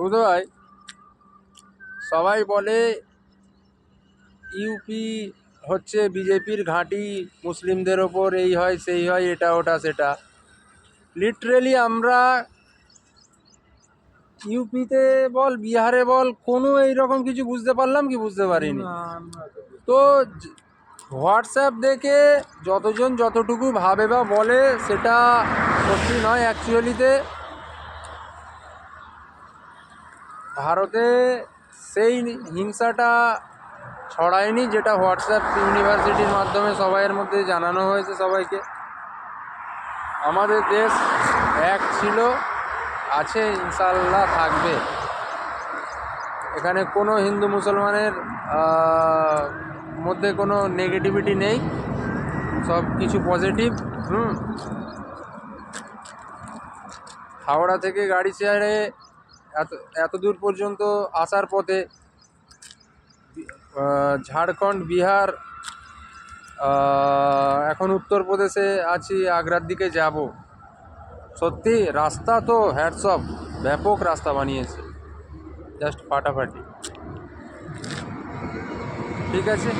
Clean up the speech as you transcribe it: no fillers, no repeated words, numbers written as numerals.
উদয়, সবাই বলে ইউপি হচ্ছে বিজেপির ঘাঁটি, মুসলিমদের ওপর এই হয় সেই হয়, এটা ওটা সেটা। লিটারেলি আমরা ইউপিতে বল, বিহারে বল, কোনো এইরকম কিছু বুঝতে পারলাম কি? বুঝতে পারিনি। তো হোয়াটসঅ্যাপ দেখে যতজন যতটুকু ভাবে বা বলে সেটা সত্যি নয়। অ্যাকচুয়ালিতে ভারতে সেই হিংসাটা ছড়ায়নি যেটা হোয়াটসঅ্যাপ ইউনিভার্সিটির মাধ্যমে সবাইয়ের মধ্যে জানানো হয়েছে সবাইকে। আমাদের দেশ এক ছিল, আছে, ইনশাল্লাহ থাকবে। এখানে কোনো হিন্দু মুসলমানের মধ্যে কোনো নেগেটিভিটি নেই, সব কিছু পজিটিভ। হাওড়া থেকে গাড়ি ছেড়ে এত দূর পর্যন্ত আসার পথে ঝাড়খণ্ড, বিহার, এখন উত্তরপ্রদেশে আছি, আগ্রার দিকে যাব। সত্যি রাস্তা তো হ্যাটস অফ, ব্যাপক রাস্তা বানিয়েছে, জাস্ট ফাটাফাটি। ঠিক আছে।